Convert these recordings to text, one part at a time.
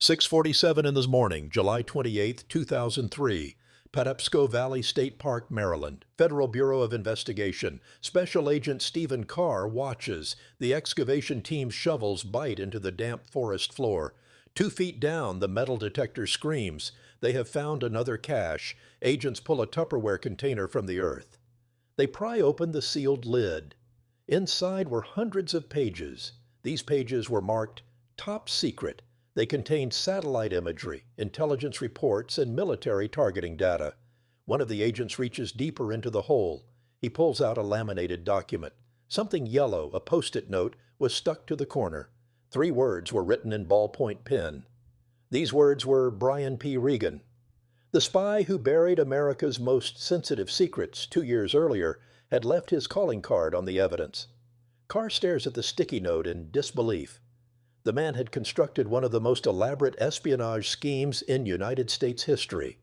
6:47 in the morning, July 28, 2003. Patapsco Valley State Park, Maryland. Federal Bureau of Investigation. Special Agent Stephen Carr watches. The excavation team's shovels bite into the damp forest floor. 2 feet down, the metal detector screams. They have found another cache. Agents pull a Tupperware container from the earth. They pry open the sealed lid. Inside were hundreds of pages. These pages were marked Top Secret. They contained satellite imagery, intelligence reports, and military targeting data. One of the agents reaches deeper into the hole. He pulls out a laminated document. Something yellow, a post-it note, was stuck to the corner. 3 words were written in ballpoint pen. These words were Brian P. Regan. The spy who buried America's most sensitive secrets 2 years earlier had left his calling card on the evidence. Carr stares at the sticky note in disbelief. The man had constructed one of the most elaborate espionage schemes in United States history.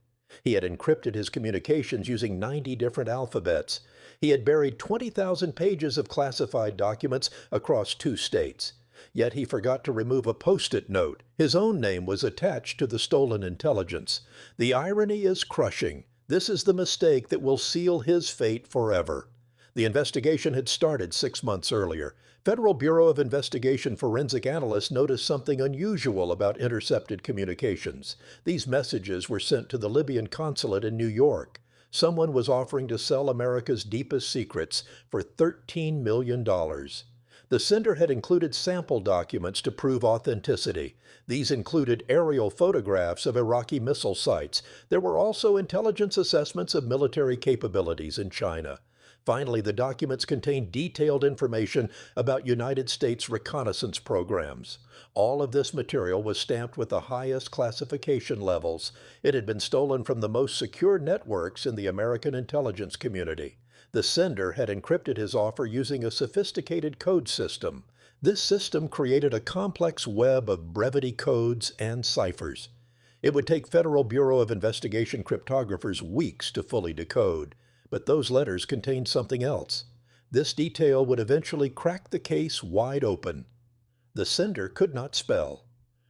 He had encrypted his communications using 90 different alphabets. He had buried 20,000 pages of classified documents across 2 states. Yet he forgot to remove a post-it note. His own name was attached to the stolen intelligence. The irony is crushing. This is the mistake that will seal his fate forever. The investigation had started 6 months earlier. Federal Bureau of Investigation forensic analysts noticed something unusual about intercepted communications. These messages were sent to the Libyan consulate in New York. Someone was offering to sell America's deepest secrets for $13 million. The sender had included sample documents to prove authenticity. These included aerial photographs of Iraqi missile sites. There were also intelligence assessments of military capabilities in China. Finally, the documents contained detailed information about United States reconnaissance programs. All of this material was stamped with the highest classification levels. It had been stolen from the most secure networks in the American intelligence community. The sender had encrypted his offer using a sophisticated code system. This system created a complex web of brevity codes and ciphers. It would take Federal Bureau of Investigation cryptographers weeks to fully decode. But those letters contained something else. This detail would eventually crack the case wide open. The sender could not spell.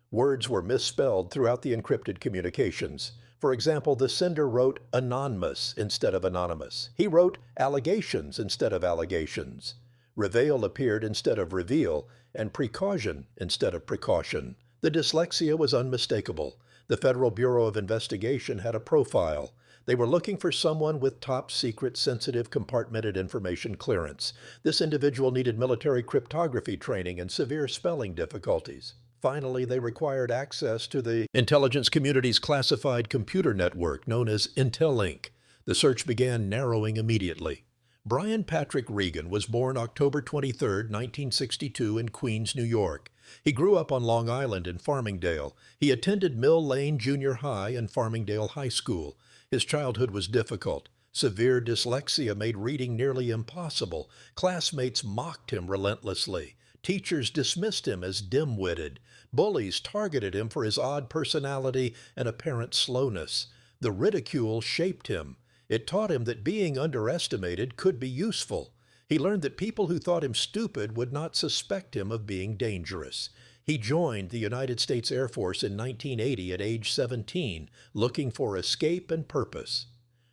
Words were misspelled throughout the encrypted communications. For example, the sender wrote anonymous instead of anonymous. He wrote allegations instead of allegations. Reveal appeared instead of reveal, and precaution instead of precaution. The dyslexia was unmistakable. The Federal Bureau of Investigation had a profile. They were looking for someone with top-secret, sensitive, compartmented information clearance. This individual needed military cryptography training and severe spelling difficulties. Finally, they required access to the intelligence community's classified computer network known as Intel-Inc. The search began narrowing immediately. Brian Patrick Regan was born October 23, 1962 in Queens, New York. He grew up on Long Island in Farmingdale. He attended Mill Lane Junior High and Farmingdale High School. His childhood was difficult. Severe dyslexia made reading nearly impossible. Classmates mocked him relentlessly. Teachers dismissed him as dim-witted. Bullies targeted him for his odd personality and apparent slowness. The ridicule shaped him. It taught him that being underestimated could be useful. He learned that people who thought him stupid would not suspect him of being dangerous. He joined the United States Air Force in 1980 at age 17, looking for escape and purpose.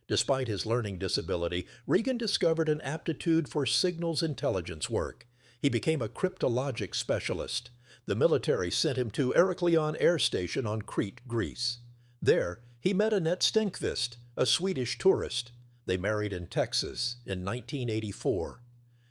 Despite his learning disability, Regan discovered an aptitude for signals intelligence work. He became a cryptologic specialist. The military sent him to Heraklion Air Station on Crete, Greece. There, he met Annette Stenqvist, a Swedish tourist. They married in Texas in 1984.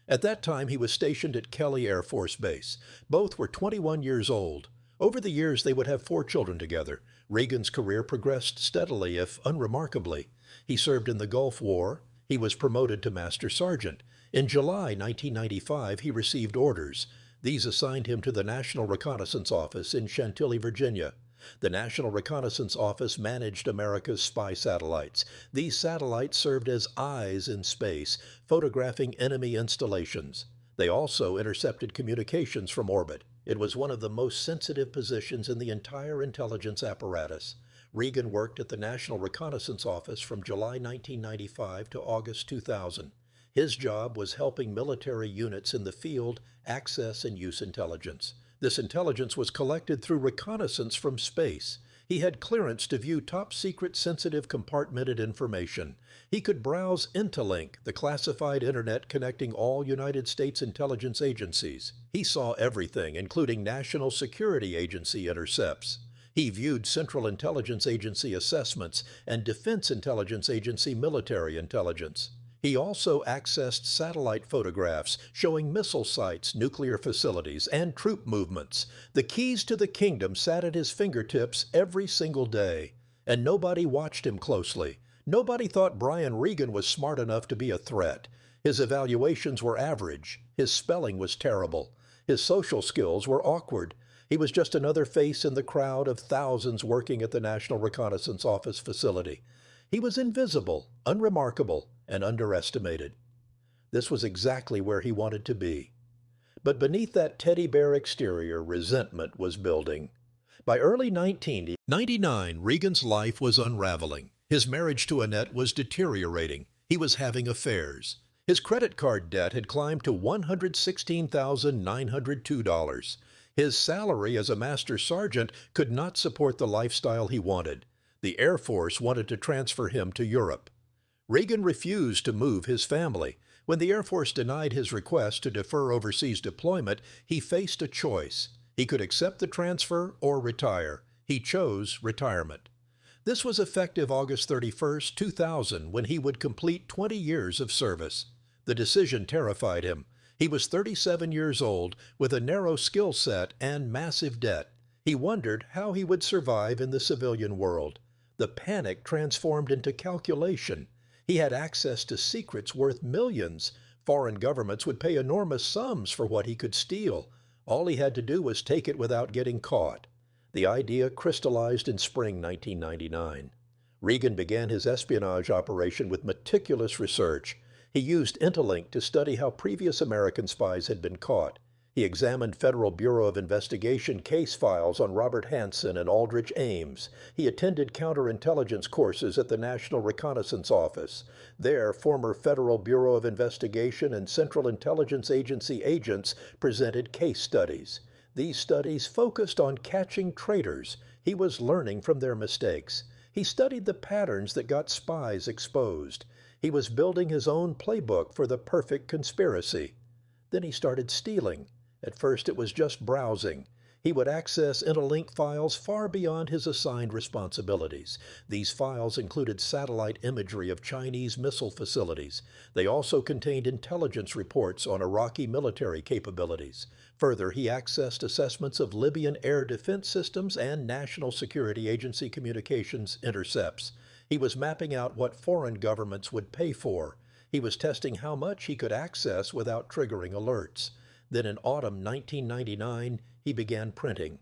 At that time, he was stationed at Kelly Air Force Base. Both were 21 years old. Over the years, they would have 4 children together. Regan's career progressed steadily, if unremarkably. He served in the Gulf War. He was promoted to Master Sergeant. In July 1995, he received orders. These assigned him to the National Reconnaissance Office in Chantilly, Virginia. The National Reconnaissance Office managed America's spy satellites. These satellites served as eyes in space, photographing enemy installations. They also intercepted communications from orbit. It was one of the most sensitive positions in the entire intelligence apparatus. Regan worked at the National Reconnaissance Office from July 1995 to August 2000. His job was helping military units in the field access and use intelligence. This intelligence was collected through reconnaissance from space. He had clearance to view top-secret sensitive compartmented information. He could browse Interlink, the classified internet connecting all United States intelligence agencies. He saw everything, including National Security Agency intercepts. He viewed Central Intelligence Agency assessments and Defense Intelligence Agency military intelligence. He also accessed satellite photographs showing missile sites, nuclear facilities, and troop movements. The keys to the kingdom sat at his fingertips every single day, and nobody watched him closely. Nobody thought Brian Regan was smart enough to be a threat. His evaluations were average. His spelling was terrible. His social skills were awkward. He was just another face in the crowd of thousands working at the National Reconnaissance Office facility. He was invisible, unremarkable, and underestimated. This was exactly where he wanted to be. But beneath that teddy bear exterior, resentment was building. By early 1999, Regan's life was unraveling. His marriage to Annette was deteriorating. He was having affairs. His credit card debt had climbed to $116,902. His salary as a master sergeant could not support the lifestyle he wanted. The Air Force wanted to transfer him to Europe. Regan refused to move his family. When the Air Force denied his request to defer overseas deployment, he faced a choice. He could accept the transfer or retire. He chose retirement. This was effective August 31, 2000, when he would complete 20 years of service. The decision terrified him. He was 37 years old, with a narrow skill set and massive debt. He wondered how he would survive in the civilian world. The panic transformed into calculation. He had access to secrets worth millions. Foreign governments would pay enormous sums for what he could steal. All he had to do was take it without getting caught. The idea crystallized in spring 1999. Regan began his espionage operation with meticulous research. He used Interlink to study how previous American spies had been caught. He examined Federal Bureau of Investigation case files on Robert Hanssen and Aldrich Ames. He attended counterintelligence courses at the National Reconnaissance Office. There, former Federal Bureau of Investigation and Central Intelligence Agency agents presented case studies. These studies focused on catching traitors. He was learning from their mistakes. He studied the patterns that got spies exposed. He was building his own playbook for the perfect conspiracy. Then he started stealing. At first it was just browsing. He would access Interlink files far beyond his assigned responsibilities. These files included satellite imagery of Chinese missile facilities. They also contained intelligence reports on Iraqi military capabilities. Further, he accessed assessments of Libyan air defense systems and National Security Agency communications intercepts. He was mapping out what foreign governments would pay for. He was testing how much he could access without triggering alerts. Then in autumn 1999, he began printing.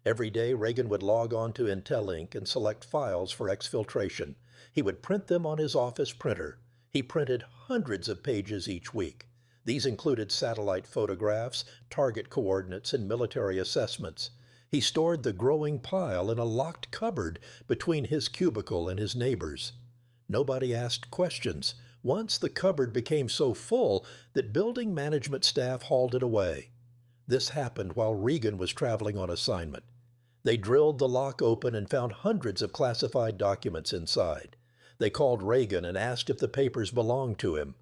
Every day, Regan would log on to Interlink and select files for exfiltration. He would print them on his office printer. He printed hundreds of pages each week. These included satellite photographs, target coordinates, and military assessments. He stored the growing pile in a locked cupboard between his cubicle and his neighbor's. Nobody asked questions. Once the cupboard became so full that building management staff hauled it away. This happened while Regan was traveling on assignment. They drilled the lock open and found hundreds of classified documents inside. They called Regan and asked if the papers belonged to him.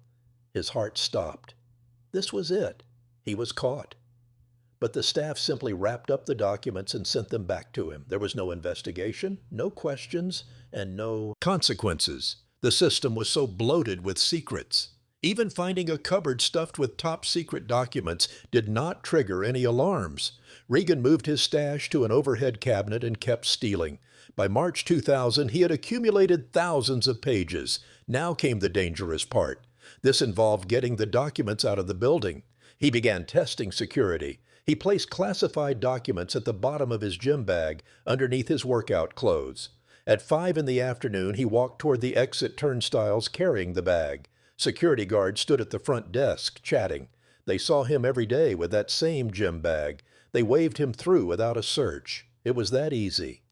His heart stopped. This was it. He was caught. But the staff simply wrapped up the documents and sent them back to him. There was no investigation, no questions, and no consequences. The system was so bloated with secrets. Even finding a cupboard stuffed with top-secret documents did not trigger any alarms. Regan moved his stash to an overhead cabinet and kept stealing. By March 2000, he had accumulated thousands of pages. Now came the dangerous part. This involved getting the documents out of the building. He began testing security. He placed classified documents at the bottom of his gym bag underneath his workout clothes. At 5 in the afternoon, he walked toward the exit turnstiles carrying the bag. Security guards stood at the front desk, chatting. They saw him every day with that same gym bag. They waved him through without a search. It was that easy.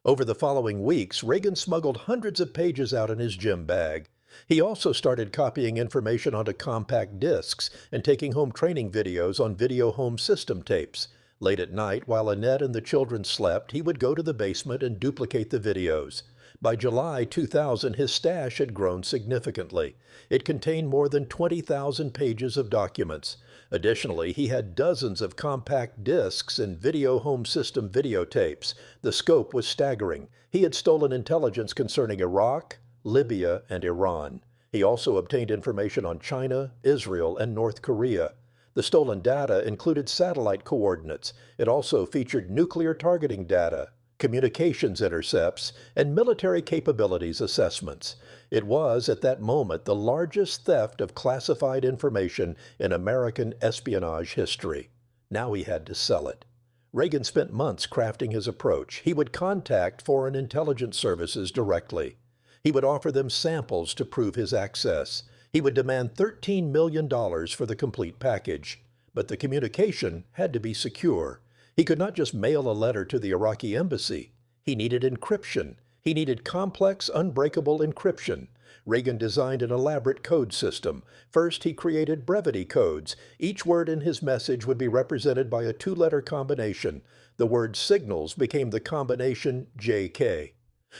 Over the following weeks, Regan smuggled hundreds of pages out in his gym bag. He also started copying information onto compact discs and taking home training videos on video home system tapes. Late at night, while Annette and the children slept, he would go to the basement and duplicate the videos. By July 2000, his stash had grown significantly. It contained more than 20,000 pages of documents. Additionally, he had dozens of compact discs and video home system videotapes. The scope was staggering. He had stolen intelligence concerning Iraq, Libya, and Iran. He also obtained information on China, Israel, and North Korea. The stolen data included satellite coordinates. It also featured nuclear targeting data, communications intercepts, and military capabilities assessments. It was, at that moment, the largest theft of classified information in American espionage history. Now he had to sell it. Regan spent months crafting his approach. He would contact foreign intelligence services directly. He would offer them samples to prove his access. He would demand $13 million for the complete package. But the communication had to be secure. He could not just mail a letter to the Iraqi embassy. He needed encryption. He needed complex, unbreakable encryption. Regan designed an elaborate code system. First, he created brevity codes. Each word in his message would be represented by a two-letter combination. The word signals became the combination JK.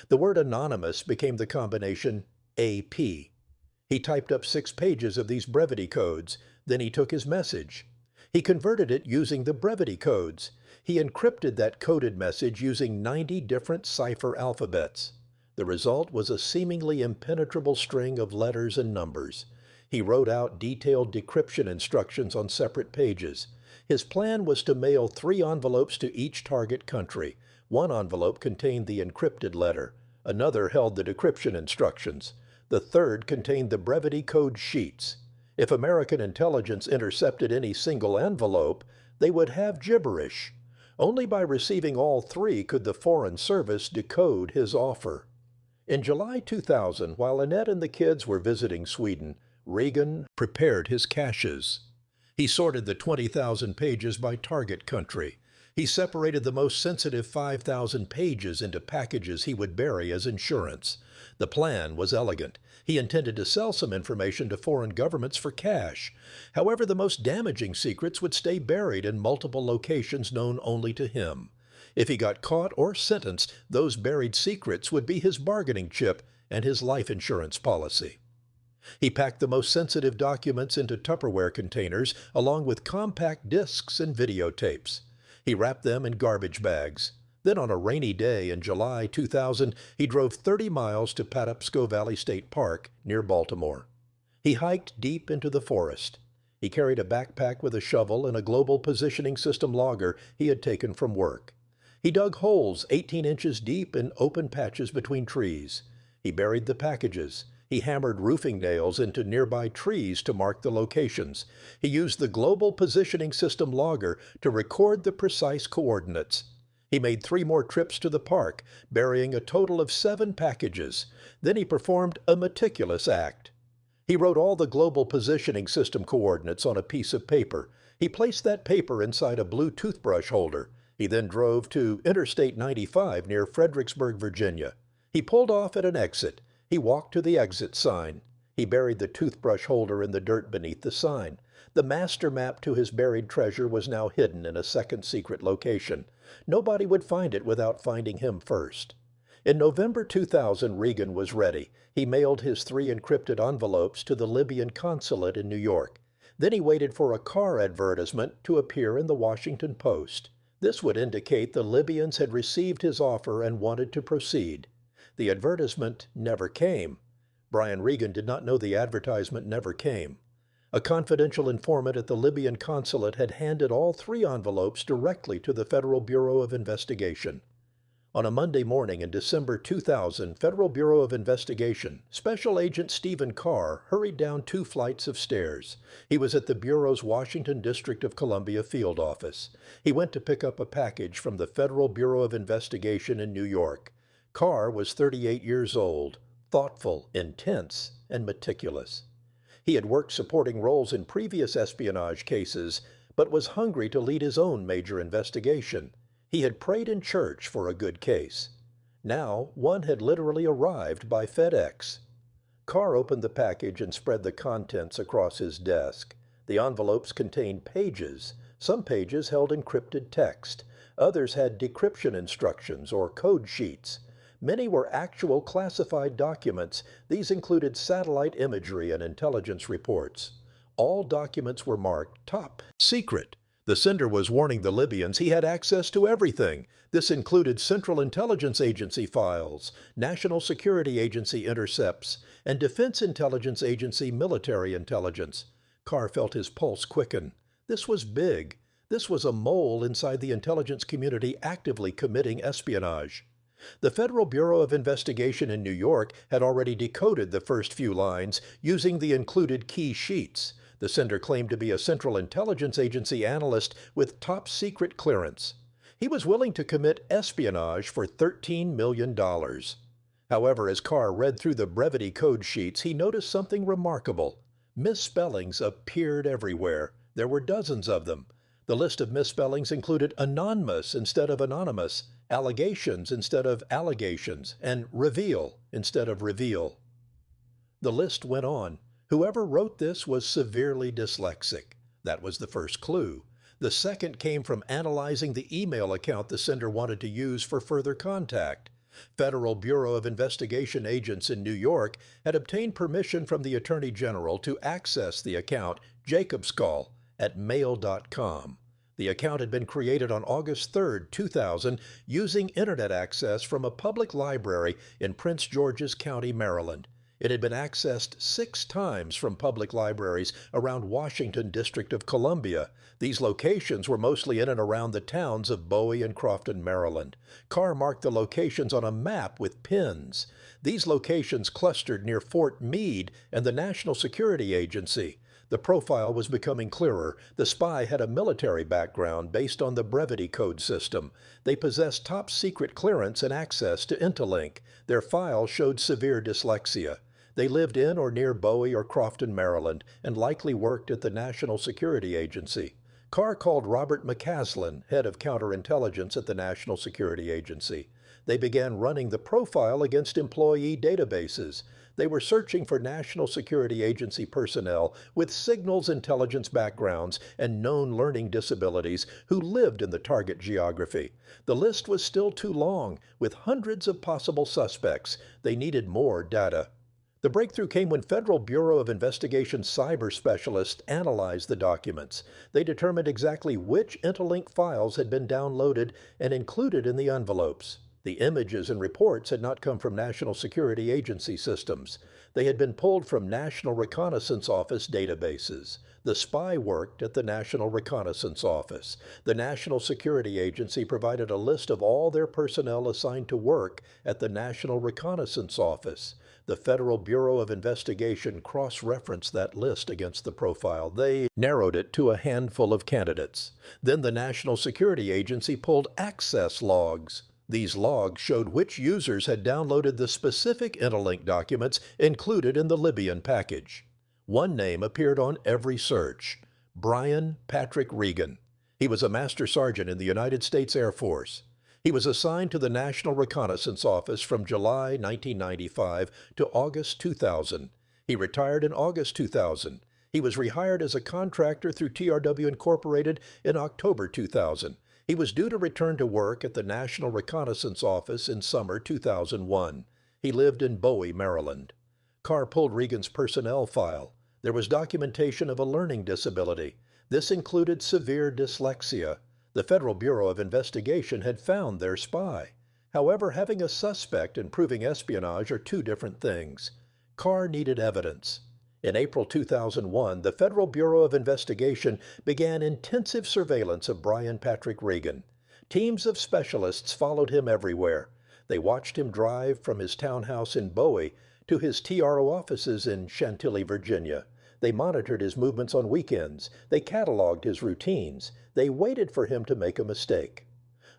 The word anonymous became the combination AP. He typed up 6 pages of these brevity codes. Then he took his message. He converted it using the brevity codes. He encrypted that coded message using 90 different cipher alphabets. The result was a seemingly impenetrable string of letters and numbers. He wrote out detailed decryption instructions on separate pages. His plan was to mail 3 envelopes to each target country. One envelope contained the encrypted letter. Another held the decryption instructions. The third contained the brevity code sheets. If American intelligence intercepted any single envelope, they would have gibberish. Only by receiving all 3 could the Foreign Service decode his offer. In July 2000, while Annette and the kids were visiting Sweden, Regan prepared his caches. He sorted the 20,000 pages by target country. He separated the most sensitive 5,000 pages into packages he would bury as insurance. The plan was elegant. He intended to sell some information to foreign governments for cash. However, the most damaging secrets would stay buried in multiple locations known only to him. If he got caught or sentenced, those buried secrets would be his bargaining chip and his life insurance policy. He packed the most sensitive documents into Tupperware containers, along with compact discs and videotapes. He wrapped them in garbage bags. Then on a rainy day in July 2000, he drove 30 miles to Patapsco Valley State Park near Baltimore. He hiked deep into the forest. He carried a backpack with a shovel and a global positioning system logger he had taken from work. He dug holes 18 inches deep in open patches between trees. He buried the packages. He hammered roofing nails into nearby trees to mark the locations. He used the global positioning system logger to record the precise coordinates. He made 3 more trips to the park, burying a total of 7 packages. Then he performed a meticulous act. He wrote all the global positioning system coordinates on a piece of paper. He placed that paper inside a blue toothbrush holder. He then drove to Interstate 95 near Fredericksburg, Virginia. He pulled off at an exit. He walked to the exit sign. He buried the toothbrush holder in the dirt beneath the sign. The master map to his buried treasure was now hidden in a second secret location. Nobody would find it without finding him first. In November 2000, Regan was ready. He mailed his 3 encrypted envelopes to the Libyan consulate in New York. Then he waited for a car advertisement to appear in the Washington Post. This would indicate the Libyans had received his offer and wanted to proceed. The advertisement never came. Brian Regan did not know the advertisement never came. A confidential informant at the Libyan consulate had handed all 3 envelopes directly to the Federal Bureau of Investigation. On a Monday morning in December 2000, Federal Bureau of Investigation, Special Agent Stephen Carr hurried down 2 flights of stairs. He was at the Bureau's Washington District of Columbia field office. He went to pick up a package from the Federal Bureau of Investigation in New York. Carr was 38 years old, thoughtful, intense, and meticulous. He had worked supporting roles in previous espionage cases, but was hungry to lead his own major investigation. He had prayed in church for a good case. Now, one had literally arrived by FedEx. Carr opened the package and spread the contents across his desk. The envelopes contained pages, Some pages held encrypted text. Others had decryption instructions or code sheets. Many were actual classified documents. These included satellite imagery and intelligence reports. All documents were marked top secret. The sender was warning the Libyans he had access to everything. This included Central Intelligence Agency files, National Security Agency intercepts, and Defense Intelligence Agency military intelligence. Carr felt his pulse quicken. This was big. This was a mole inside the intelligence community actively committing espionage. The Federal Bureau of Investigation in New York had already decoded the first few lines using the included key sheets. The sender claimed to be a Central Intelligence Agency analyst with top-secret clearance. He was willing to commit espionage for $13 million. However, as Carr read through the brevity code sheets, he noticed something remarkable. Misspellings appeared everywhere. There were dozens of them. The list of misspellings included anonymous instead of anonymous, allegations instead of allegations, and reveal instead of reveal. The list went on. Whoever wrote this was severely dyslexic. That was the first clue. The second came from analyzing the email account the sender wanted to use for further contact. Federal Bureau of Investigation agents in New York had obtained permission from the Attorney General to access the account Jacobscall at mail.com. The account had been created on August 3, 2000, using Internet access from a public library in Prince George's County, Maryland. It had been accessed 6 times from public libraries around Washington, District of Columbia. These locations were mostly in and around the towns of Bowie and Crofton, Maryland. Carr marked the locations on a map with pins. These locations clustered near Fort Meade and the National Security Agency. The profile was becoming clearer. The spy had a military background based on the brevity code system. They possessed top-secret clearance and access to Interlink. Their file showed severe dyslexia. They lived in or near Bowie or Crofton, Maryland, and likely worked at the National Security Agency. Carr called Robert McCaslin, head of counterintelligence at the National Security Agency. They began running the profile against employee databases. They were searching for National Security Agency personnel with signals intelligence backgrounds and known learning disabilities who lived in the target geography. The list was still too long, with hundreds of possible suspects. They needed more data. The breakthrough came when Federal Bureau of Investigation cyber specialists analyzed the documents. They determined exactly which Interlink files had been downloaded and included in the envelopes. The images and reports had not come from National Security Agency systems. They had been pulled from National Reconnaissance Office databases. The spy worked at the National Reconnaissance Office. The National Security Agency provided a list of all their personnel assigned to work at the National Reconnaissance Office. The Federal Bureau of Investigation cross-referenced that list against the profile. They narrowed it to a handful of candidates. Then the National Security Agency pulled access logs. These logs showed which users had downloaded the specific Interlink documents included in the Libyan package. One name appeared on every search: Brian Patrick Regan. He was a master sergeant in the United States Air Force. He was assigned to the National Reconnaissance Office from July 1995 to August 2000. He retired in August 2000. He was rehired as a contractor through TRW Incorporated in October 2000. He was due to return to work at the National Reconnaissance Office in summer 2001. He lived in Bowie, Maryland. Carr pulled Regan's personnel file. There was documentation of a learning disability. This included severe dyslexia. The Federal Bureau of Investigation had found their spy. However, having a suspect and proving espionage are two different things. Carr needed evidence. In April 2001, the Federal Bureau of Investigation began intensive surveillance of Brian Patrick Regan. Teams of specialists followed him everywhere. They watched him drive from his townhouse in Bowie to his TRO offices in Chantilly, Virginia. They monitored his movements on weekends. They cataloged his routines. They waited for him to make a mistake.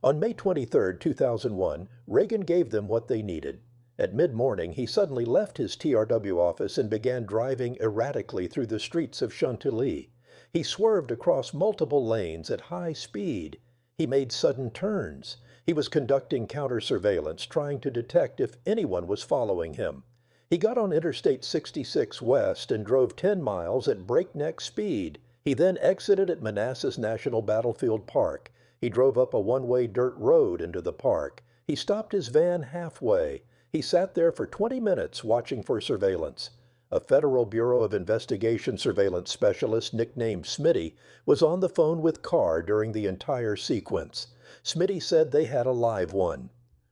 On May 23, 2001, Regan gave them what they needed. At mid-morning, he suddenly left his TRW office and began driving erratically through the streets of Chantilly. He swerved across multiple lanes at high speed. He made sudden turns. He was conducting counter-surveillance, trying to detect if anyone was following him. He got on Interstate 66 West and drove 10 miles at breakneck speed. He then exited at Manassas National Battlefield Park. He drove up a one-way dirt road into the park. He stopped his van halfway. He sat there for 20 minutes watching for surveillance. A Federal Bureau of Investigation surveillance specialist nicknamed Smitty was on the phone with Carr during the entire sequence. Smitty said they had a live one.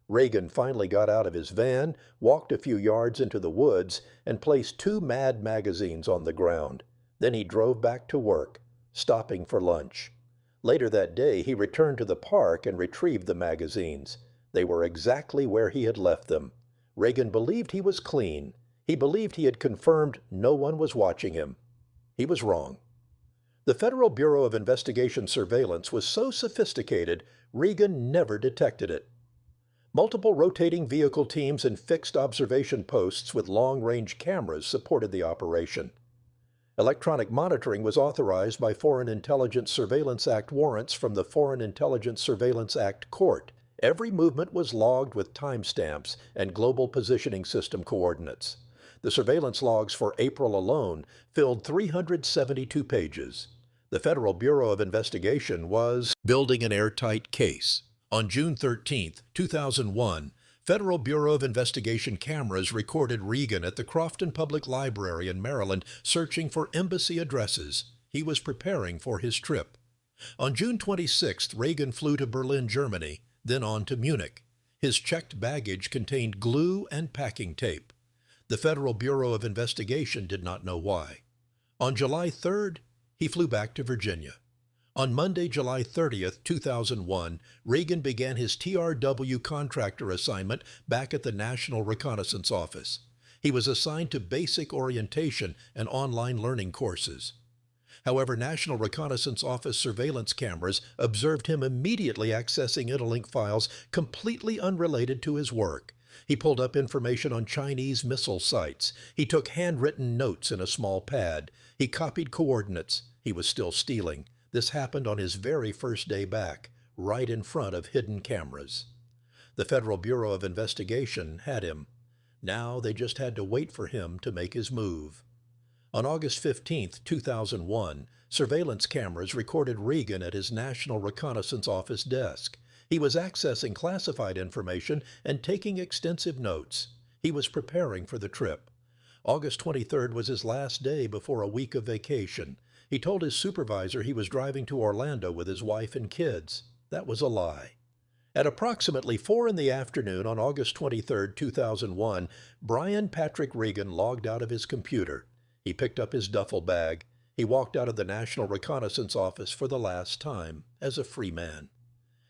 Regan finally got out of his van, walked a few yards into the woods, and placed 2 Mad magazines on the ground. Then he drove back to work, stopping for lunch. Later that day, he returned to the park and retrieved the magazines. They were exactly where he had left them. Regan believed he was clean. He believed he had confirmed no one was watching him. He was wrong. The Federal Bureau of Investigation surveillance was so sophisticated, Regan never detected it. Multiple rotating vehicle teams and fixed observation posts with long-range cameras supported the operation. Electronic monitoring was authorized by Foreign Intelligence Surveillance Act warrants from the Foreign Intelligence Surveillance Act Court. Every movement was logged with timestamps and global positioning system coordinates. The surveillance logs for April alone filled 372 pages. The Federal Bureau of Investigation was building an airtight case. On June 13, 2001, Federal Bureau of Investigation cameras recorded Regan at the Crofton Public Library in Maryland searching for embassy addresses. He was preparing for his trip. On June 26th, Regan flew to Berlin, Germany, then on to Munich. His checked baggage contained glue and packing tape. The Federal Bureau of Investigation did not know why. On July 3rd, he flew back to Virginia. On Monday, July 30th, 2001, Regan began his TRW contractor assignment back at the National Reconnaissance Office. He was assigned to basic orientation and online learning courses. However, National Reconnaissance Office surveillance cameras observed him immediately accessing Interlink files completely unrelated to his work. He pulled up information on Chinese missile sites. He took handwritten notes in a small pad. He copied coordinates. He was still stealing. This happened on his very first day back, right in front of hidden cameras. The Federal Bureau of Investigation had him. Now they just had to wait for him to make his move. On August 15, 2001, surveillance cameras recorded Regan at his National Reconnaissance Office desk. He was accessing classified information and taking extensive notes. He was preparing for the trip. August 23rd was his last day before a week of vacation. He told his supervisor he was driving to Orlando with his wife and kids. That was a lie. At approximately 4 in the afternoon on August 23, 2001, Patrick Regan logged out of his computer. He picked up his duffel bag. He walked out of the National Reconnaissance Office for the last time, as a free man.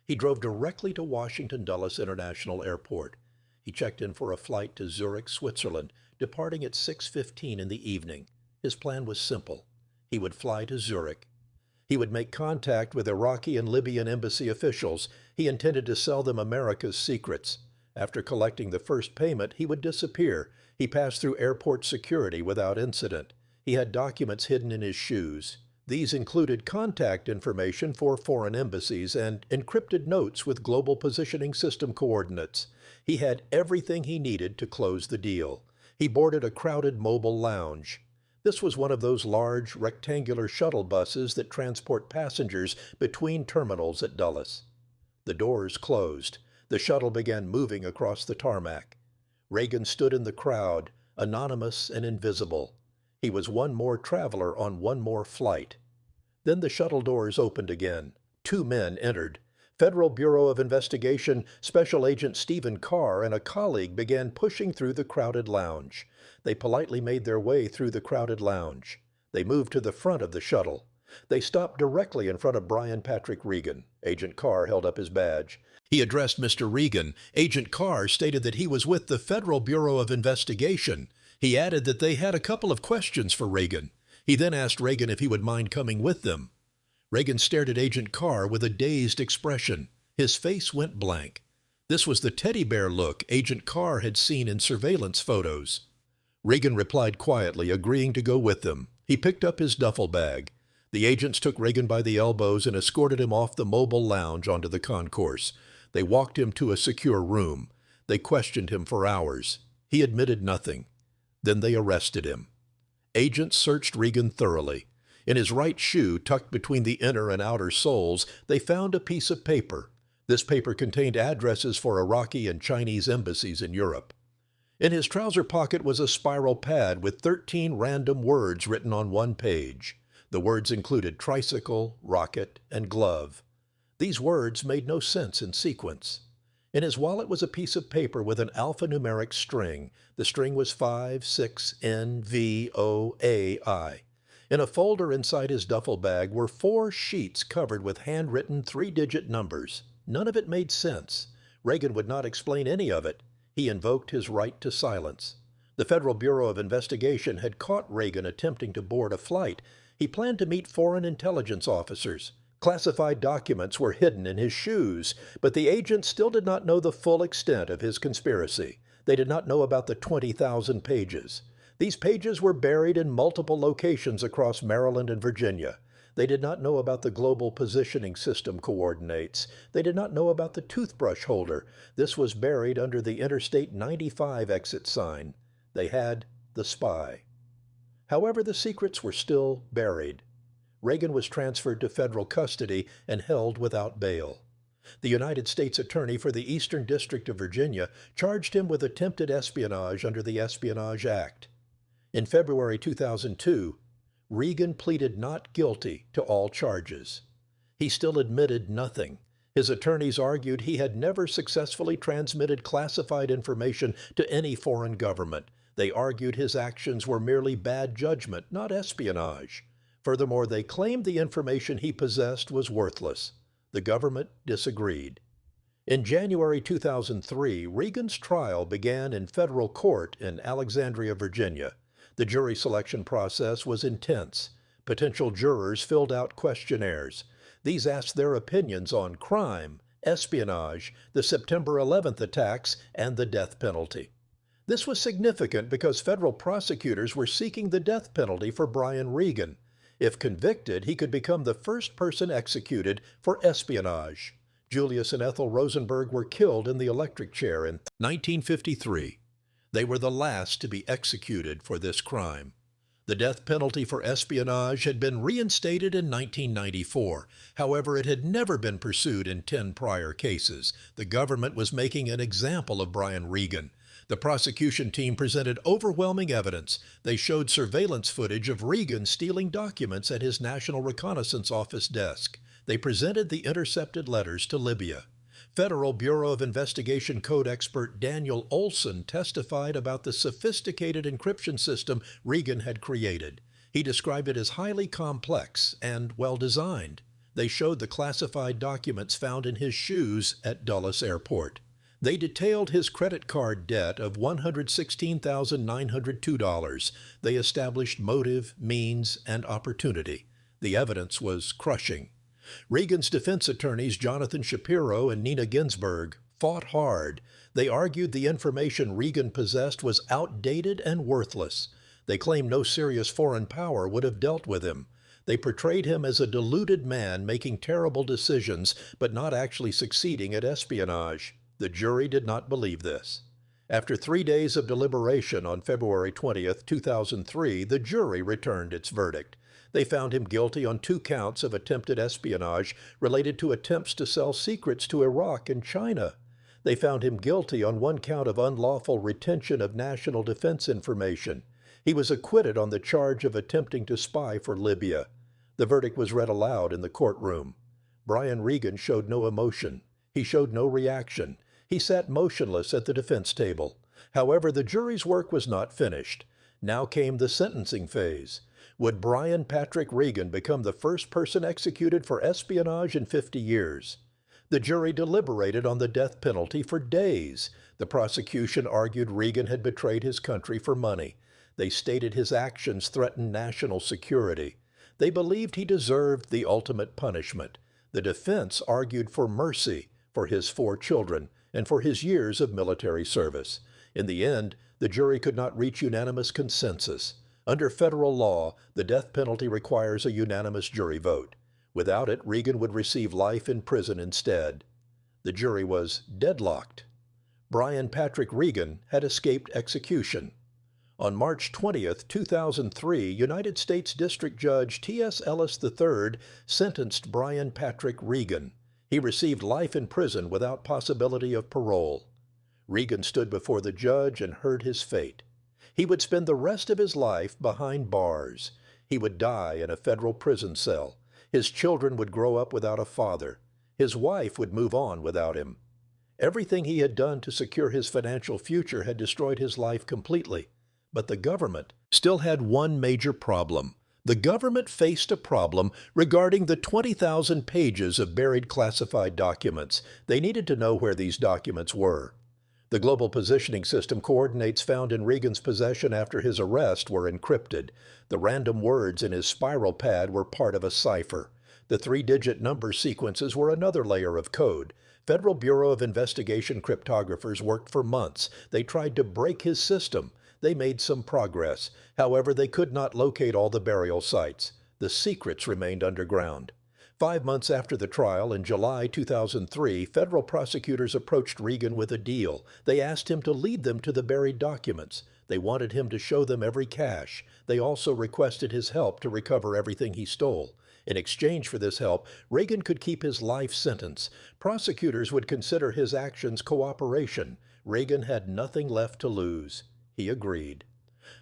He drove directly to Washington Dulles International Airport. He checked in for a flight to Zurich, Switzerland, departing at 6:15 in the evening. His plan was simple. He would fly to Zurich. He would make contact with Iraqi and Libyan embassy officials. He intended to sell them America's secrets. After collecting the first payment, he would disappear. He passed through airport security without incident. He had documents hidden in his shoes. These included contact information for foreign embassies and encrypted notes with global positioning system coordinates. He had everything he needed to close the deal. He boarded a crowded mobile lounge. This was one of those large, rectangular shuttle buses that transport passengers between terminals at Dulles. The doors closed. The shuttle began moving across the tarmac. Regan stood in the crowd, anonymous and invisible. He was one more traveler on one more flight. Then the shuttle doors opened again. 2 men entered. Federal Bureau of Investigation Special Agent Stephen Carr and a colleague began pushing through the crowded lounge. They politely made their way through the crowded lounge. They moved to the front of the shuttle. They stopped directly in front of Patrick Regan. Agent Carr held up his badge. He addressed Mr. Regan. Agent Carr stated that he was with the Federal Bureau of Investigation. He added that they had a couple of questions for Regan. He then asked Regan if he would mind coming with them. Regan stared at Agent Carr with a dazed expression. His face went blank. This was the teddy bear look Agent Carr had seen in surveillance photos. Regan replied quietly, agreeing to go with them. He picked up his duffel bag. The agents took Regan by the elbows and escorted him off the mobile lounge onto the concourse. They walked him to a secure room. They questioned him for hours. He admitted nothing. Then they arrested him. Agents searched Regan thoroughly. In his right shoe, tucked between the inner and outer soles, they found a piece of paper. This paper contained addresses for Iraqi and Chinese embassies in Europe. In his trouser pocket was a spiral pad with 13 random words written on one page. The words included tricycle, rocket, and glove. These words made no sense in sequence. In his wallet was a piece of paper with an alphanumeric string. The string was 56NVOAI. In a folder inside his duffel bag were 4 sheets covered with handwritten 3-digit numbers. None of it made sense. Regan would not explain any of it. He invoked his right to silence. The Federal Bureau of Investigation had caught Regan attempting to board a flight. He planned to meet foreign intelligence officers. Classified documents were hidden in his shoes, but the agents still did not know the full extent of his conspiracy. They did not know about the 20,000 pages. These pages were buried in multiple locations across Maryland and Virginia. They did not know about the global positioning system coordinates. They did not know about the toothbrush holder. This was buried under the Interstate 95 exit sign. They had the spy. However, the secrets were still buried. Regan was transferred to federal custody and held without bail. The United States Attorney for the Eastern District of Virginia charged him with attempted espionage under the Espionage Act. In February 2002, Regan pleaded not guilty to all charges. He still admitted nothing. His attorneys argued he had never successfully transmitted classified information to any foreign government. They argued his actions were merely bad judgment, not espionage. Furthermore, they claimed the information he possessed was worthless. The government disagreed. In January 2003, Regan's trial began in federal court in Alexandria, Virginia. The jury selection process was intense. Potential jurors filled out questionnaires. These asked their opinions on crime, espionage, the September 11th attacks, and the death penalty. This was significant because federal prosecutors were seeking the death penalty for Brian Regan. If convicted, he could become the first person executed for espionage. Julius and Ethel Rosenberg were killed in the electric chair in 1953. They were the last to be executed for this crime. The death penalty for espionage had been reinstated in 1994. However, it had never been pursued in 10 prior cases. The government was making an example of Brian Regan. The prosecution team presented overwhelming evidence. They showed surveillance footage of Regan stealing documents at his National Reconnaissance Office desk. They presented the intercepted letters to Libya. Federal Bureau of Investigation code expert Daniel Olson testified about the sophisticated encryption system Regan had created. He described it as highly complex and well-designed. They showed the classified documents found in his shoes at Dulles Airport. They detailed his credit card debt of $116,902. They established motive, means, and opportunity. The evidence was crushing. Regan's defense attorneys Jonathan Shapiro and Nina Ginsburg fought hard. They argued the information Regan possessed was outdated and worthless. They claimed no serious foreign power would have dealt with him. They portrayed him as a deluded man making terrible decisions, but not actually succeeding at espionage. The jury did not believe this. After 3 days of deliberation on February 20, 2003, the jury returned its verdict. They found him guilty on 2 counts of attempted espionage related to attempts to sell secrets to Iraq and China. They found him guilty on 1 count of unlawful retention of national defense information. He was acquitted on the charge of attempting to spy for Libya. The verdict was read aloud in the courtroom. Brian Regan showed no emotion. He showed no reaction. He sat motionless at the defense table. However, the jury's work was not finished. Now came the sentencing phase. Would Brian Patrick Regan become the first person executed for espionage in 50 years? The jury deliberated on the death penalty for days. The prosecution argued Regan had betrayed his country for money. They stated his actions threatened national security. They believed he deserved the ultimate punishment. The defense argued for mercy for his 4 children and for his years of military service. In the end, the jury could not reach unanimous consensus. Under federal law, the death penalty requires a unanimous jury vote. Without it, Regan would receive life in prison instead. The jury was deadlocked. Brian Patrick Regan had escaped execution. On March 20th, 2003, United States District Judge T.S. Ellis III sentenced Brian Patrick Regan. He received life in prison without possibility of parole. Regan stood before the judge and heard his fate. He would spend the rest of his life behind bars. He would die in a federal prison cell. His children would grow up without a father. His wife would move on without him. Everything he had done to secure his financial future had destroyed his life completely. But the government still had one major problem. The government faced a problem regarding the 20,000 pages of buried classified documents. They needed to know where these documents were. The global positioning system coordinates found in Regan's possession after his arrest were encrypted. The random words in his spiral pad were part of a cipher. The 3-digit number sequences were another layer of code. Federal Bureau of Investigation cryptographers worked for months. They tried to break his system. They made some progress. However, they could not locate all the burial sites. The secrets remained underground. 5 months after the trial, in July 2003, federal prosecutors approached Regan with a deal. They asked him to lead them to the buried documents. They wanted him to show them every cache. They also requested his help to recover everything he stole. In exchange for this help, Regan could keep his life sentence. Prosecutors would consider his actions cooperation. Regan had nothing left to lose. He agreed.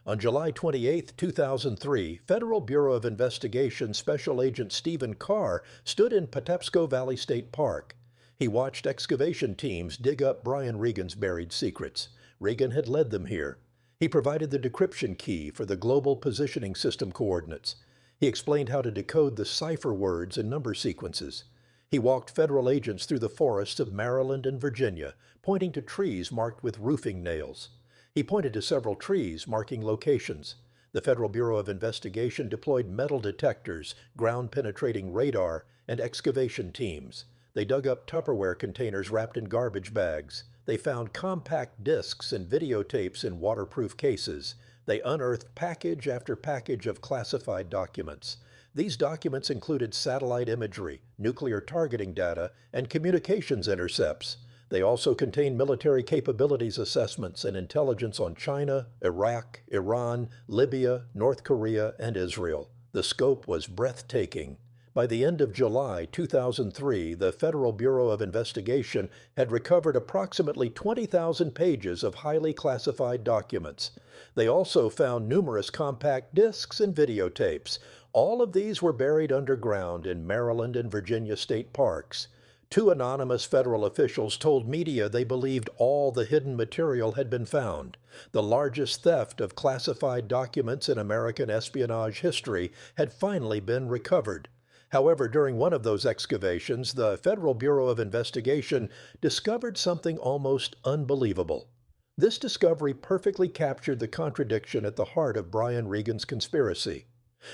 On July 28, 2003, Federal Bureau of Investigation Special Agent Stephen Carr stood in Patapsco Valley State Park. He watched excavation teams dig up Brian Regan's buried secrets. Regan had led them here. He provided the decryption key for the global positioning system coordinates. He explained how to decode the cipher words and number sequences. He walked federal agents through the forests of Maryland and Virginia, pointing to trees marked with roofing nails. He pointed to several trees marking locations. The Federal Bureau of Investigation deployed metal detectors, ground-penetrating radar, and excavation teams. They dug up Tupperware containers wrapped in garbage bags. They found compact discs and videotapes in waterproof cases. They unearthed package after package of classified documents. These documents included satellite imagery, nuclear targeting data, and communications intercepts. They also contained military capabilities assessments and intelligence on China, Iraq, Iran, Libya, North Korea, and Israel. The scope was breathtaking. By the end of July 2003, the Federal Bureau of Investigation had recovered approximately 20,000 pages of highly classified documents. They also found numerous compact discs and videotapes. All of these were buried underground in Maryland and Virginia state parks. 2 anonymous federal officials told media they believed all the hidden material had been found. The largest theft of classified documents in American espionage history had finally been recovered. However, during one of those excavations, the Federal Bureau of Investigation discovered something almost unbelievable. This discovery perfectly captured the contradiction at the heart of Brian Regan's conspiracy.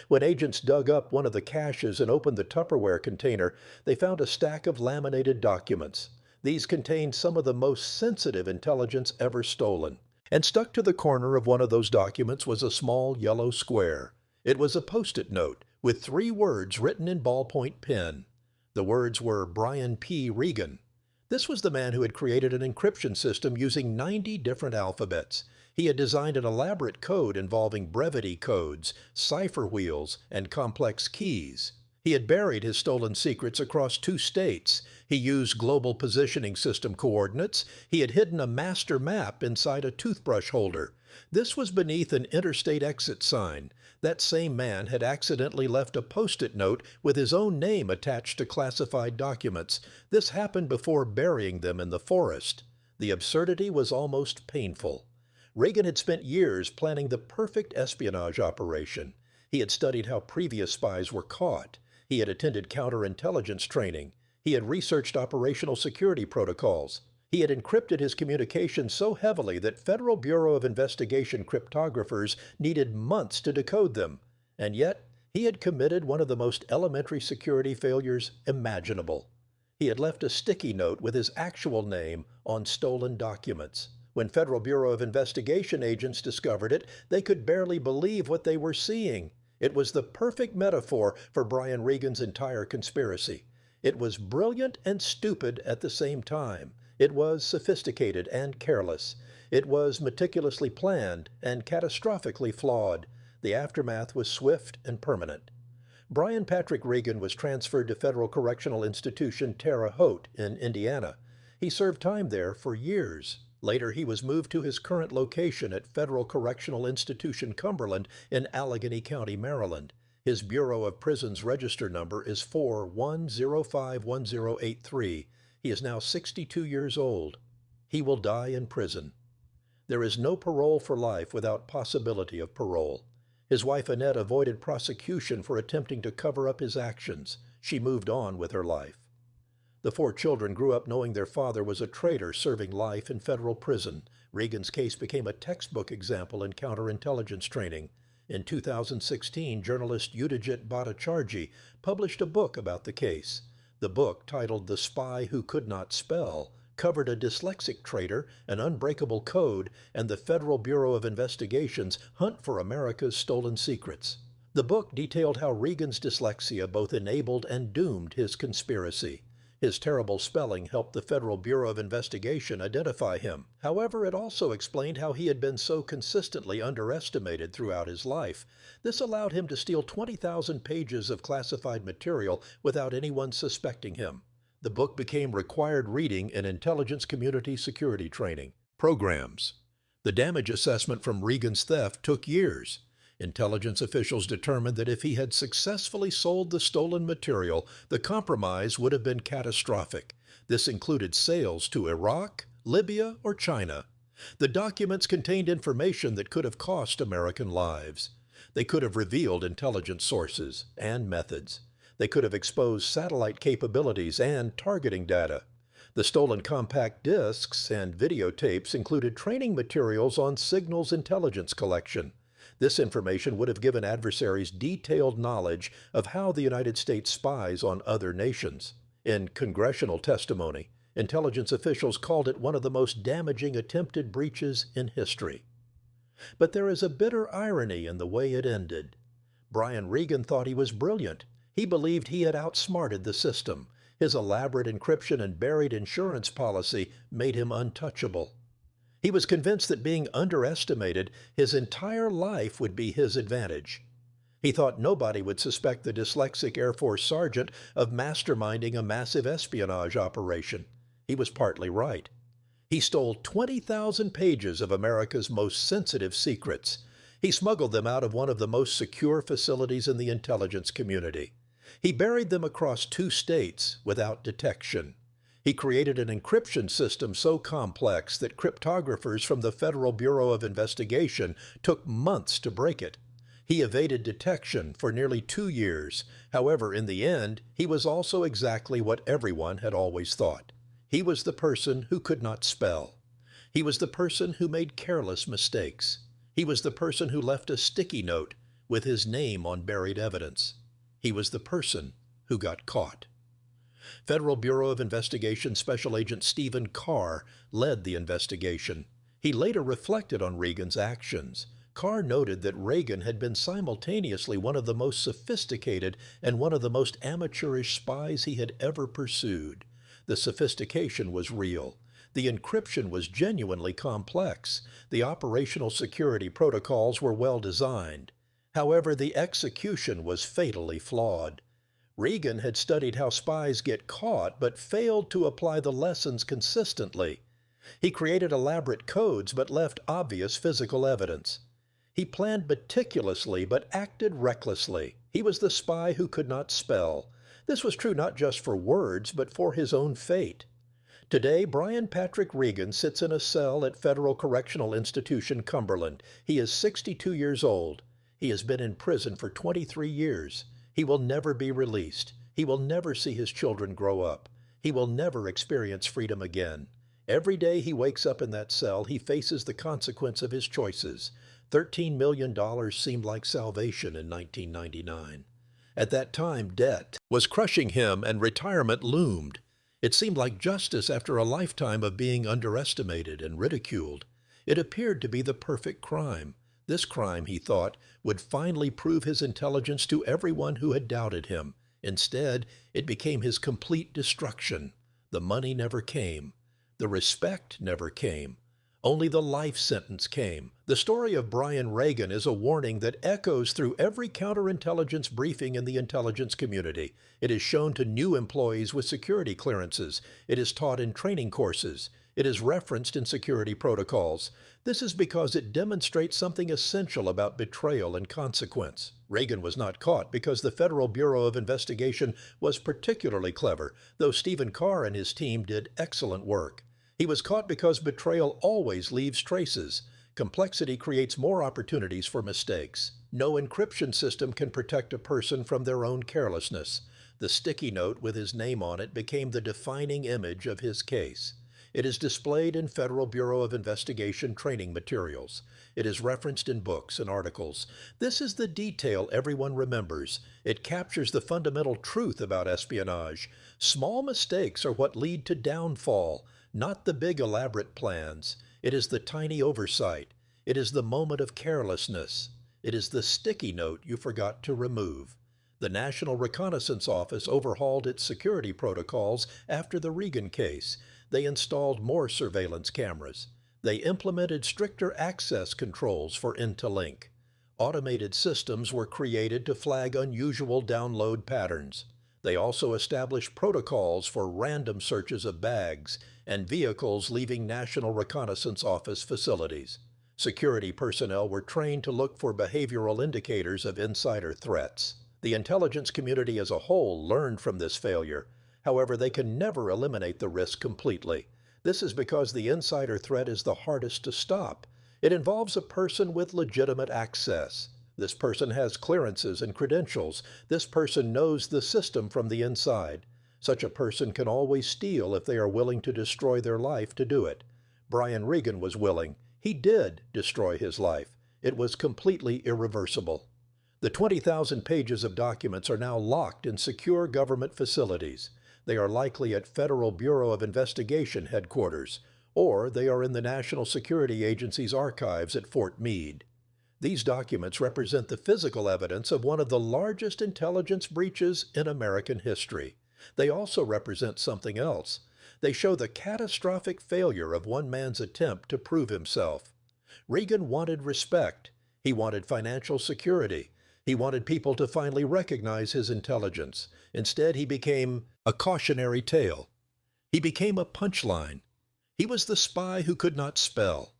When agents dug up one of the caches and opened the Tupperware container, they found a stack of laminated documents. These contained some of the most sensitive intelligence ever stolen. And stuck to the corner of one of those documents was a small yellow square. It was a Post-it note with 3 words written in ballpoint pen. The words were Brian P. Regan. This was the man who had created an encryption system using 90 different alphabets. He had designed an elaborate code involving brevity codes, cipher wheels, and complex keys. He had buried his stolen secrets across 2 states. He used global positioning system coordinates. He had hidden a master map inside a toothbrush holder. This was beneath an interstate exit sign. That same man had accidentally left a Post-it note with his own name attached to classified documents. This happened before burying them in the forest. The absurdity was almost painful. Regan had spent years planning the perfect espionage operation. He had studied how previous spies were caught. He had attended counterintelligence training. He had researched operational security protocols. He had encrypted his communications so heavily that Federal Bureau of Investigation cryptographers needed months to decode them. And yet, he had committed one of the most elementary security failures imaginable. He had left a sticky note with his actual name on stolen documents. When Federal Bureau of Investigation agents discovered it, they could barely believe what they were seeing. It was the perfect metaphor for Brian Regan's entire conspiracy. It was brilliant and stupid at the same time. It was sophisticated and careless. It was meticulously planned and catastrophically flawed. The aftermath was swift and permanent. Brian Patrick Regan was transferred to Federal Correctional Institution Terre Haute in Indiana. He served time there for years. Later, he was moved to his current location at Federal Correctional Institution Cumberland in Allegheny County, Maryland. His Bureau of Prisons register number is 41051083. He is now 62 years old. He will die in prison. There is no parole for life without possibility of parole. His wife Annette avoided prosecution for attempting to cover up his actions. She moved on with her life. The 4 children grew up knowing their father was a traitor serving life in federal prison. Regan's case became a textbook example in counterintelligence training. In 2016, journalist Udajit Bhattacharjee published a book about the case. The book, titled The Spy Who Could Not Spell, covered a dyslexic traitor, an unbreakable code, and the Federal Bureau of Investigation's hunt for America's stolen secrets. The book detailed how Regan's dyslexia both enabled and doomed his conspiracy. His terrible spelling helped the Federal Bureau of Investigation identify him. However, it also explained how he had been so consistently underestimated throughout his life. This allowed him to steal 20,000 pages of classified material without anyone suspecting him. The book became required reading in intelligence community security training programs. The damage assessment from Regan's theft took years. Intelligence officials determined that if he had successfully sold the stolen material, the compromise would have been catastrophic. This included sales to Iraq, Libya, or China. The documents contained information that could have cost American lives. They could have revealed intelligence sources and methods. They could have exposed satellite capabilities and targeting data. The stolen compact discs and videotapes included training materials on signals intelligence collection. This information would have given adversaries detailed knowledge of how the United States spies on other nations. In congressional testimony, intelligence officials called it one of the most damaging attempted breaches in history. But there is a bitter irony in the way it ended. Brian Regan thought he was brilliant. He believed he had outsmarted the system. His elaborate encryption and buried insurance policy made him untouchable. He was convinced that being underestimated, his entire life would be his advantage. He thought nobody would suspect the dyslexic Air Force sergeant of masterminding a massive espionage operation. He was partly right. He stole 20,000 pages of America's most sensitive secrets. He smuggled them out of one of the most secure facilities in the intelligence community. He buried them across 2 states without detection. He created an encryption system so complex that cryptographers from the Federal Bureau of Investigation took months to break it. He evaded detection for nearly 2 years. However, in the end, he was also exactly what everyone had always thought. He was the person who could not spell. He was the person who made careless mistakes. He was the person who left a sticky note with his name on buried evidence. He was the person who got caught. Federal Bureau of Investigation Special Agent Stephen Carr led the investigation. He later reflected on Regan's actions. Carr noted that Regan had been simultaneously one of the most sophisticated and one of the most amateurish spies he had ever pursued. The sophistication was real. The encryption was genuinely complex. The operational security protocols were well designed. However, the execution was fatally flawed. Regan had studied how spies get caught, but failed to apply the lessons consistently. He created elaborate codes, but left obvious physical evidence. He planned meticulously, but acted recklessly. He was the spy who could not spell. This was true not just for words, but for his own fate. Today, Brian Patrick Regan sits in a cell at Federal Correctional Institution, Cumberland. He is 62 years old. He has been in prison for 23 years. He will never be released. He will never see his children grow up. He will never experience freedom again. Every day he wakes up in that cell, he faces the consequence of his choices. $13 million seemed like salvation in 1999. At that time, debt was crushing him and retirement loomed. It seemed like justice after a lifetime of being underestimated and ridiculed. It appeared to be the perfect crime. This crime, he thought, would finally prove his intelligence to everyone who had doubted him. Instead, it became his complete destruction. The money never came. The respect never came. Only the life sentence came. The story of Brian Regan is a warning that echoes through every counterintelligence briefing in the intelligence community. It is shown to new employees with security clearances. It is taught in training courses. It is referenced in security protocols. This is because it demonstrates something essential about betrayal and consequence. Regan was not caught because the Federal Bureau of Investigation was particularly clever, though Stephen Carr and his team did excellent work. He was caught because betrayal always leaves traces. Complexity creates more opportunities for mistakes. No encryption system can protect a person from their own carelessness. The sticky note with his name on it became the defining image of his case. It is displayed in Federal Bureau of Investigation training materials. It is referenced in books and articles. This is the detail everyone remembers. It captures the fundamental truth about espionage. Small mistakes are what lead to downfall, not the big elaborate plans. It is the tiny oversight. It is the moment of carelessness. It is the sticky note you forgot to remove. The National Reconnaissance Office overhauled its security protocols after the Regan case. They installed more surveillance cameras. They implemented stricter access controls for Interlink. Automated systems were created to flag unusual download patterns. They also established protocols for random searches of bags and vehicles leaving National Reconnaissance Office facilities. Security personnel were trained to look for behavioral indicators of insider threats. The intelligence community as a whole learned from this failure. However, they can never eliminate the risk completely. This is because the insider threat is the hardest to stop. It involves a person with legitimate access. This person has clearances and credentials. This person knows the system from the inside. Such a person can always steal if they are willing to destroy their life to do it. Brian Regan was willing. He did destroy his life. It was completely irreversible. The 20,000 pages of documents are now locked in secure government facilities. They are likely at Federal Bureau of Investigation headquarters, or they are in the National Security Agency's archives at Fort Meade. These documents represent the physical evidence of one of the largest intelligence breaches in American history. They also represent something else. They show the catastrophic failure of one man's attempt to prove himself. Regan wanted respect. He wanted financial security. He wanted people to finally recognize his intelligence. Instead, he became a cautionary tale. He became a punchline. He was the spy who could not spell.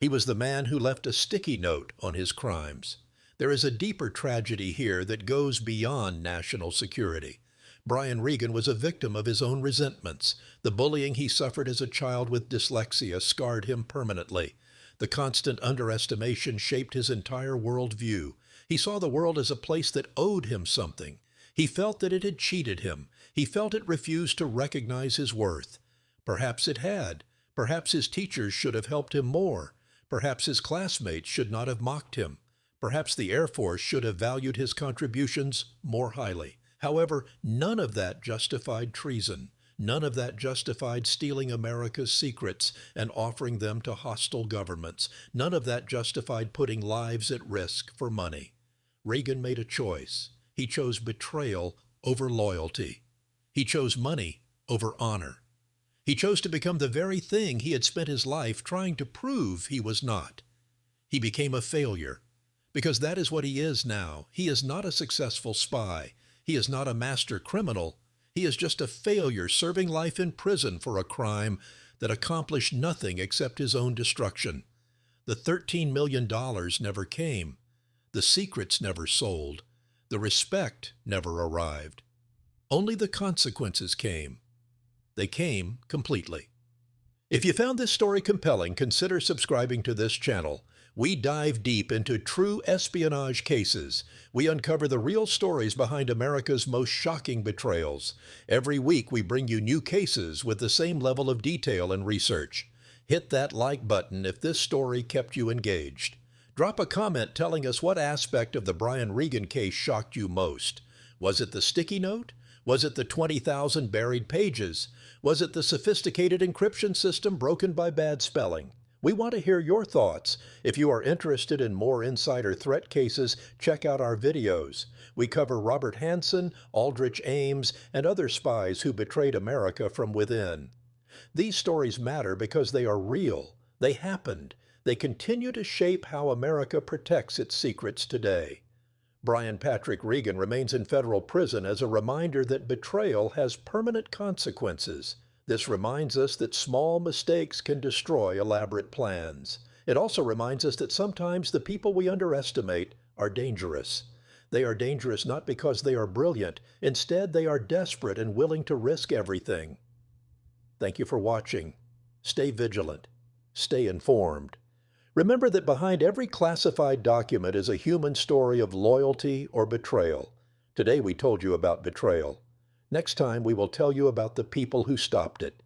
He was the man who left a sticky note on his crimes. There is a deeper tragedy here that goes beyond national security. Brian Regan was a victim of his own resentments. The bullying he suffered as a child with dyslexia scarred him permanently. The constant underestimation shaped his entire worldview. He saw the world as a place that owed him something. He felt that it had cheated him. He felt it refused to recognize his worth. Perhaps it had. Perhaps his teachers should have helped him more. Perhaps his classmates should not have mocked him. Perhaps the Air Force should have valued his contributions more highly. However, none of that justified treason. None of that justified stealing America's secrets and offering them to hostile governments. None of that justified putting lives at risk for money. Regan made a choice. He chose betrayal over loyalty. He chose money over honor. He chose to become the very thing he had spent his life trying to prove he was not. He became a failure, because that is what he is now. He is not a successful spy. He is not a master criminal. He is just a failure serving life in prison for a crime that accomplished nothing except his own destruction. The $13 million never came. The secrets never sold. The respect never arrived. Only the consequences came. They came completely. If you found this story compelling, consider subscribing to this channel. We dive deep into true espionage cases. We uncover the real stories behind America's most shocking betrayals. Every week we bring you new cases with the same level of detail and research. Hit that like button if this story kept you engaged. Drop a comment telling us what aspect of the Brian Regan case shocked you most. Was it the sticky note? Was it the 20,000 buried pages? Was it the sophisticated encryption system broken by bad spelling? We want to hear your thoughts. If you are interested in more insider threat cases, check out our videos. We cover Robert Hanssen, Aldrich Ames, and other spies who betrayed America from within. These stories matter because they are real. They happened. They continue to shape how America protects its secrets today. Brian Patrick Regan remains in federal prison as a reminder that betrayal has permanent consequences. This reminds us that small mistakes can destroy elaborate plans. It also reminds us that sometimes the people we underestimate are dangerous. They are dangerous not because they are brilliant. Instead, they are desperate and willing to risk everything. Thank you for watching. Stay vigilant. Stay informed. Remember that behind every classified document is a human story of loyalty or betrayal. Today we told you about betrayal. Next time we will tell you about the people who stopped it.